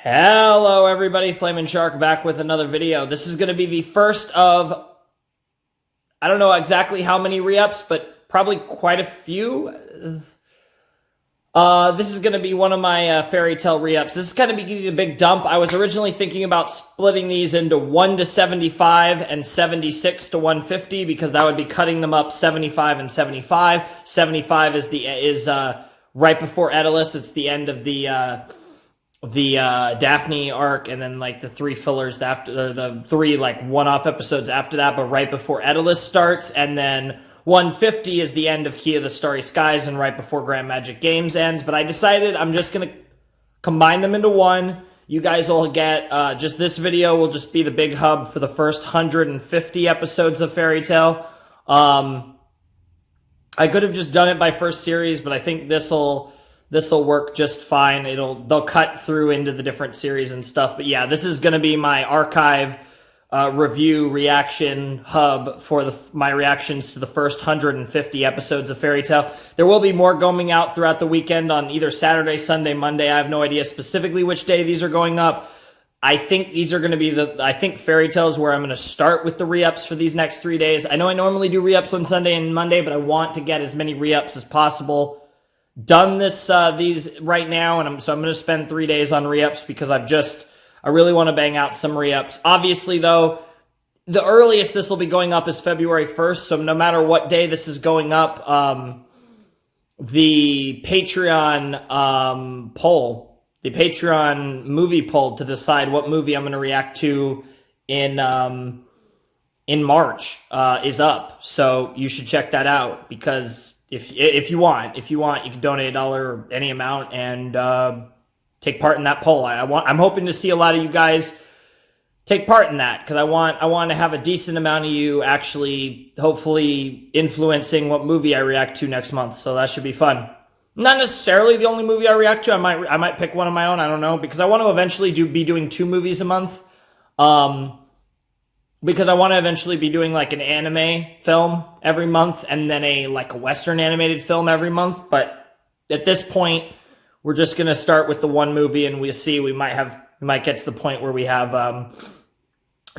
Hello everybody, Flamin' Shark back with another video. This is going to be the first of, I don't know exactly how many re-ups, but probably quite a few. This is going to be one of my fairy tale re-ups. This is going to be the big dump. I was originally thinking about splitting these into 1 to 75 and 76 to 150 because that would be cutting them up 75 and 75. 75 is right before Daedalus. It's the end of the Daphne arc, and then like the three fillers after, the three like one-off episodes after that, but right before Daedalus starts, and then 150 is the end of Key of the Starry Skies and right before Grand Magic Games ends. But I decided I'm just gonna combine them into one. You guys will get just this video will just be the big hub for the first 150 episodes of Fairy Tale. I could have just done it by first series, but I think this'll work just fine. They'll cut through into the different series and stuff. But yeah, this is going to be my archive review reaction hub for my reactions to the first 150 episodes of Fairy Tale. There will be more going out throughout the weekend on either Saturday, Sunday, Monday. I have no idea specifically which day these are going up. I think these are going to be I think Fairy Tale is where I'm going to start with the re-ups for these next 3 days. I know I normally do re-ups on Sunday and Monday, but I want to get as many re-ups as possible done these right now, and so I'm going to spend 3 days on re-ups because I really want to bang out some re-ups. Obviously, though, the earliest this will be going up is February 1st, so no matter what day this is going up, the Patreon poll, the Patreon movie poll to decide what movie I'm going to react to in March is up, so you should check that out because if you want, you can donate $1 or any amount and take part in that poll. I'm hoping to see a lot of you guys take part in that because I want to have a decent amount of you actually, hopefully, influencing what movie I react to next month. So that should be fun. Not necessarily the only movie I react to. I might pick one of my own. I don't know, because I want to eventually be doing 2 movies a month. Because I want to eventually be doing like an anime film every month and then a Western animated film every month. But at this point, we're just going to start with the one movie, and we'll see. We might get to the point where we have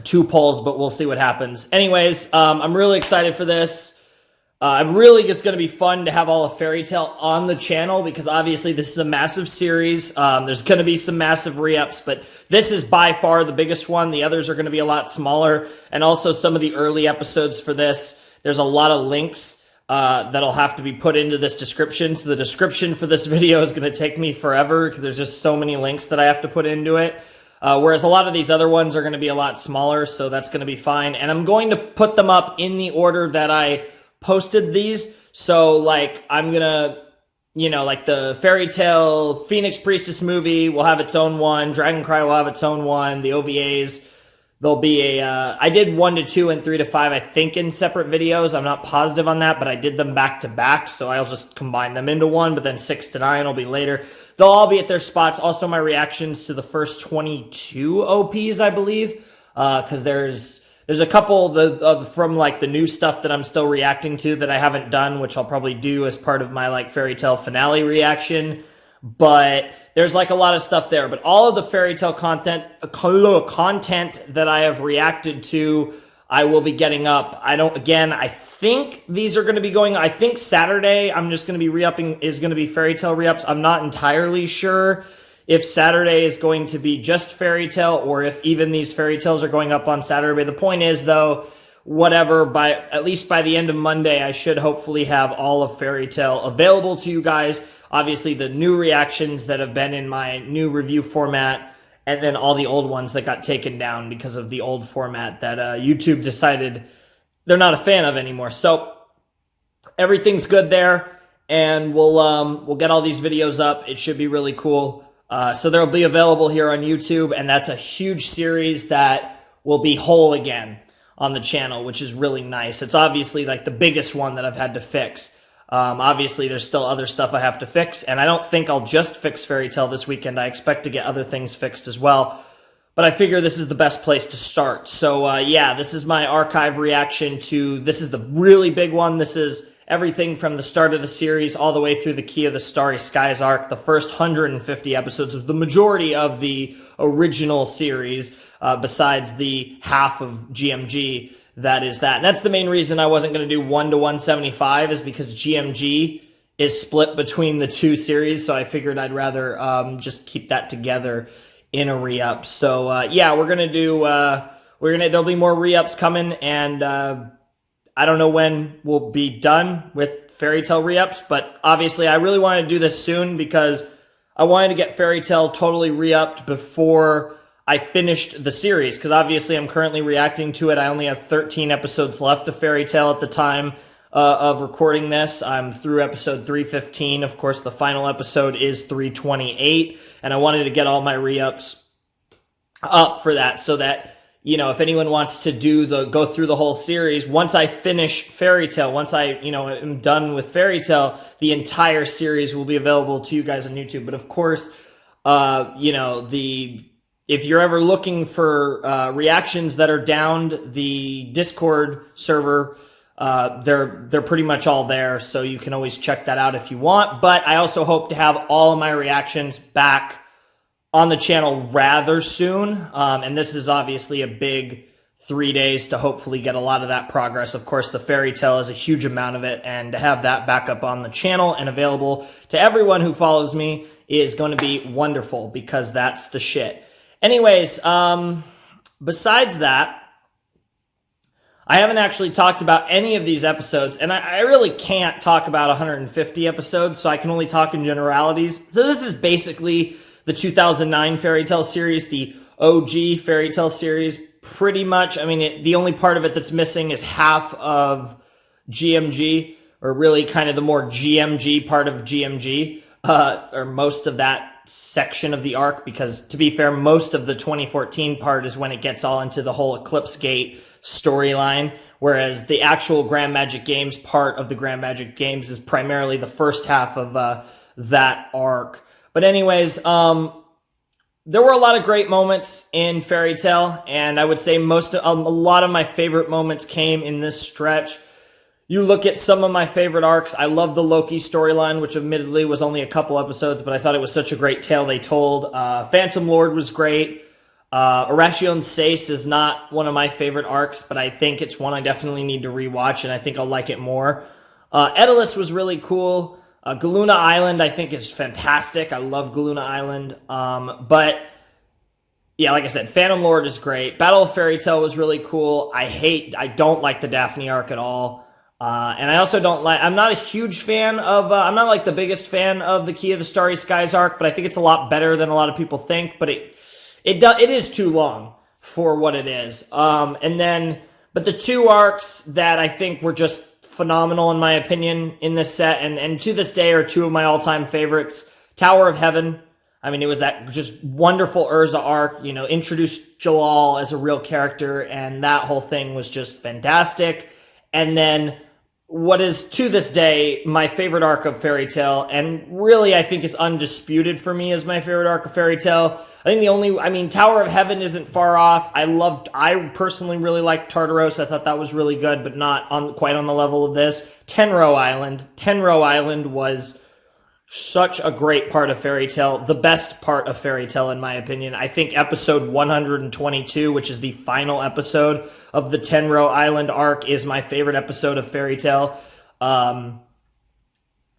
2 polls, but we'll see what happens. Anyways, I'm really excited for this. It's going to be fun to have all of Fairy Tale on the channel because obviously this is a massive series. There's going to be some massive re-ups, but this is by far the biggest one. The others are going to be a lot smaller, and also some of the early episodes for this. There's a lot of links that'll have to be put into this description. So the description for this video is going to take me forever because there's just so many links that I have to put into it. Whereas a lot of these other ones are going to be a lot smaller, so that's going to be fine. And I'm going to put them up in the order that I posted these. So like I'm gonna, like the Fairy Tale Phoenix Priestess movie will have its own one, Dragon Cry will have its own one, the OVAs, there'll be I did 1 to 2 and 3 to 5 I think in separate videos. I'm not positive on that, but I did them back to back, so I'll just combine them into one. But then 6 to 9 will be later. They'll all be at their spots. Also my reactions to the first 22 OPs, I believe, because there's a couple from like the new stuff that I'm still reacting to that I haven't done, which I'll probably do as part of my like Fairy Tale finale reaction. But there's like a lot of stuff there. But all of the Fairy Tale content that I have reacted to, I will be getting up. I think these are going to be going. I think Saturday I'm just going to be re-upping is going to be Fairy Tale re-ups. I'm not entirely sure if Saturday is going to be just Fairy Tale or if even these Fairy Tales are going up on Saturday. The point is, though, at least by the end of Monday, I should hopefully have all of Fairy Tale available to you guys. Obviously, the new reactions that have been in my new review format, and then all the old ones that got taken down because of the old format that YouTube decided they're not a fan of anymore. So everything's good there, and we'll get all these videos up. It should be really cool. So they'll be available here on YouTube, and that's a huge series that will be whole again on the channel, which is really nice. It's obviously like the biggest one that I've had to fix. Obviously, there's still other stuff I have to fix, and I don't think I'll just fix Fairy Tale this weekend. I expect to get other things fixed as well, but I figure this is the best place to start. So yeah, this is my archive reaction to, this is the really big one. This is everything from the start of the series all the way through the Key of the Starry Skies arc, the first 150 episodes of the majority of the original series, besides the half of GMG that is that. And that's the main reason I wasn't going to do 1 to 175, is because GMG is split between the two series, so I figured I'd rather just keep that together in a re-up. So yeah, we're gonna do there'll be more re-ups coming, and I don't know when we'll be done with Fairy Tail re-ups, but obviously I really wanted to do this soon because I wanted to get Fairy Tail totally re-upped before I finished the series, because obviously I'm currently reacting to it. I only have 13 episodes left of Fairy Tail at the time of recording this. I'm through episode 315. Of course, the final episode is 328, and I wanted to get all my re-ups up for that, so that, you know, if anyone wants to go through the whole series, once I finish Fairy Tail, once I, am done with Fairy Tail, the entire series will be available to you guys on YouTube. But of course, if you're ever looking for reactions that are downed, the Discord server, they're pretty much all there, so you can always check that out if you want. But I also hope to have all of my reactions back on the channel rather soon, and this is obviously a big 3 days to hopefully get a lot of that progress. Of course, the Fairy Tail is a huge amount of it, and to have that back up on the channel and available to everyone who follows me is going to be wonderful, because that's the shit. Anyways, besides that, I haven't actually talked about any of these episodes, and I really can't talk about 150 episodes, so I can only talk in generalities. So this is basically the 2009 Fairy Tail series, the OG Fairy Tail series, pretty much. I mean, the only part of it that's missing is half of GMG, or really kind of the more GMG part of GMG, or most of that section of the arc, because to be fair, most of the 2014 part is when it gets all into the whole Eclipse Gate storyline, whereas the actual Grand Magic Games part of the Grand Magic Games is primarily the first half of that arc. But anyways, there were a lot of great moments in Fairy Tail, and I would say a lot of my favorite moments came in this stretch. You look at some of my favorite arcs. I love the Loki storyline, which admittedly was only a couple episodes, but I thought it was such a great tale they told. Phantom Lord was great. Arachion Seis is not one of my favorite arcs, but I think it's one I definitely need to rewatch, and I think I'll like it more. Edalus was really cool. Galuna Island, I think, is fantastic. I love Galuna Island. But, yeah, like I said, Phantom Lord is great. Battle of Fairy Tail was really cool. I don't like the Daphne arc at all. And I also I'm not a huge fan of, I'm not like the biggest fan of the Key of the Starry Skies arc, but I think it's a lot better than a lot of people think. But it is too long for what it is. But the two arcs that I think were just phenomenal in my opinion in this set, and to this day are two of my all-time favorites. Tower of Heaven, I mean, it was that just wonderful Urza arc, introduced Jalal as a real character, and that whole thing was just fantastic. And then what is to this day my favorite arc of Fairy Tail, and really I think is undisputed for me as my favorite arc of Fairy Tail. I think Tower of Heaven isn't far off. I personally really liked Tartaros. I thought that was really good, but not quite on the level of this. Tenro Island. Tenro Island was such a great part of Fairy Tail. The best part of Fairy Tail, in my opinion. I think episode 122, which is the final episode of the Tenro Island arc, is my favorite episode of Fairy Tail.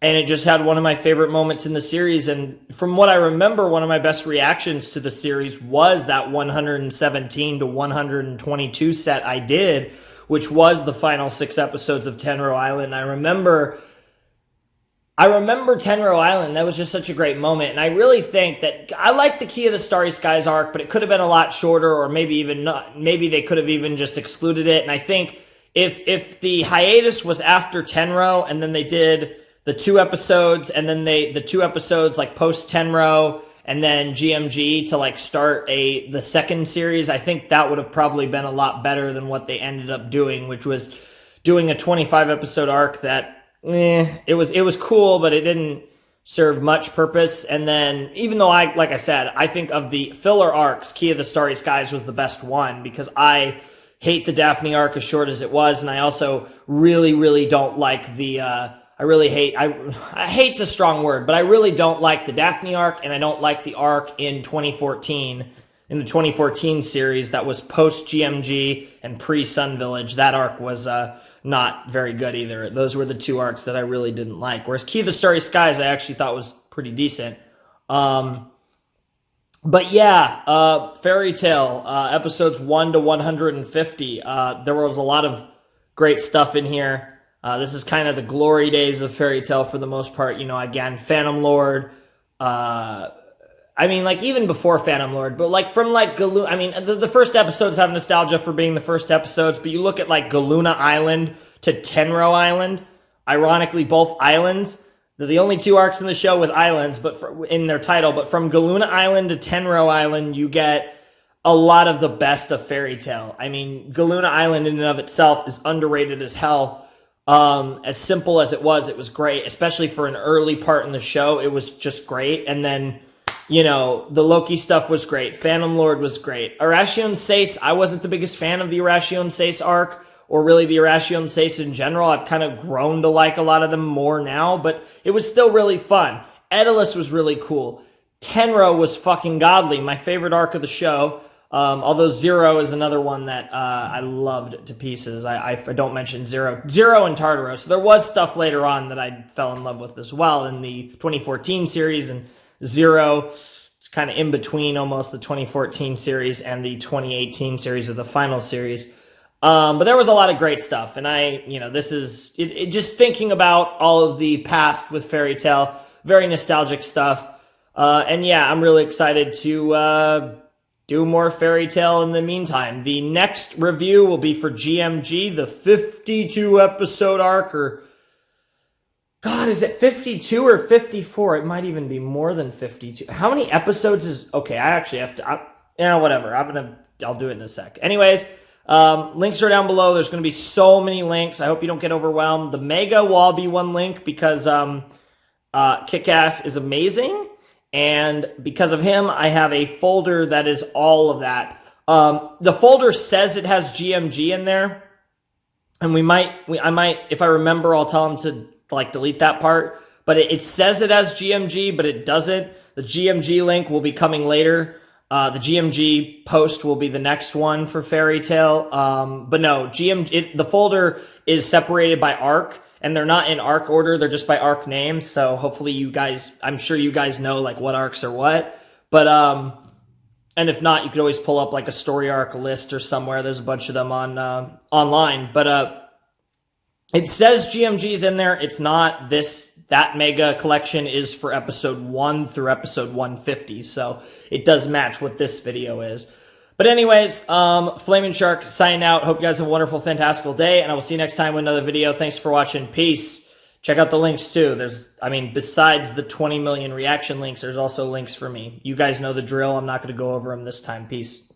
And it just had one of my favorite moments in the series. And from what I remember, one of my best reactions to the series was that 117 to 122 set I did, which was the final 6 episodes of Tenro Island. I remember Tenro Island. That was just such a great moment. And I really think that I like the Key of the Starry Skies arc, but it could have been a lot shorter, or maybe even not. Maybe they could have even just excluded it. And I think if the hiatus was after Tenro, and then they did the 2 episodes, and then the 2 episodes like post Tenro, and then GMG to like start the second series, I think that would have probably been a lot better than what they ended up doing, which was doing a 25 episode arc that it was cool, but it didn't serve much purpose. And then even though like I said, I think of the filler arcs, Key of the Starry Skies was the best one, because I hate the Daphne arc as short as it was, and I also really don't like the I hate's a strong word, but I really don't like the Daphne arc, and I don't like the arc in 2014, in the 2014 series that was post GMG and pre Sun Village. That arc was not very good either. Those were the two arcs that I really didn't like. Whereas Key of the Starry Skies I actually thought was pretty decent. But yeah, Fairy Tail, episodes 1 to 150. There was a lot of great stuff in here. This is kind of the glory days of Fairy Tail for the most part. You know, again, Phantom Lord. I mean, like, even before Phantom Lord, but like from like Galuna. I mean, the first episodes have nostalgia for being the first episodes, but you look at like Galuna Island to Tenro Island. Ironically, both islands. They're the only two arcs in the show with islands, but in their title. But from Galuna Island to Tenro Island, you get a lot of the best of Fairy Tail. I mean, Galuna Island in and of itself is underrated as hell. As simple as it was great, especially for an early part in the show. It was just great. And then, you know, the Loki stuff was great. Phantom Lord was great. Arashi Seis, I wasn't the biggest fan of the Arashi Seis arc, or really the Arashi Seis in general. I've kind of grown to like a lot of them more now, but it was still really fun. Edalus was really cool. Tenro was fucking godly, my favorite arc of the show. Although Zero is another one that I loved to pieces. I don't mention Zero and Tartaros. So there was stuff later on that I fell in love with as well in the 2014 series, and Zero, it's kind of in between almost the 2014 series and the 2018 series of the final series. But there was a lot of great stuff, and this is just thinking about all of the past with Fairy Tail, very nostalgic stuff. And yeah, I'm really excited to do more Fairy Tail in the meantime. The next review will be for GMG, the 52 episode arc, or God, is it 52 or 54? It might even be more than 52. How many episodes is... Okay, I actually have to... whatever. I'll do it in a sec. Anyways, links are down below. There's going to be so many links. I hope you don't get overwhelmed. The Mega will all be one link because Kick-Ass is amazing. And because of him, I have a folder that is all of that. The folder says it has GMG in there. And I might, if I remember, I'll tell him to like delete that part. But it says it has GMG, but it doesn't. The GMG link will be coming later. The GMG post will be the next one for Fairy Tail. But no, the folder is separated by arc. And they're not in arc order, they're just by arc names. So hopefully you guys, I'm sure you guys know like what arcs are what. But and if not, you could always pull up like a story arc list or somewhere. There's a bunch of them on online. But it says GMG's in there. It's not that mega collection is for episode 1 through episode 150. So it does match what this video is. But anyways, Flaming Shark signing out. Hope you guys have a wonderful, fantastical day, and I will see you next time with another video. Thanks for watching. Peace. Check out the links too. Besides the 20 million reaction links, there's also links for me. You guys know the drill. I'm not going to go over them this time. Peace.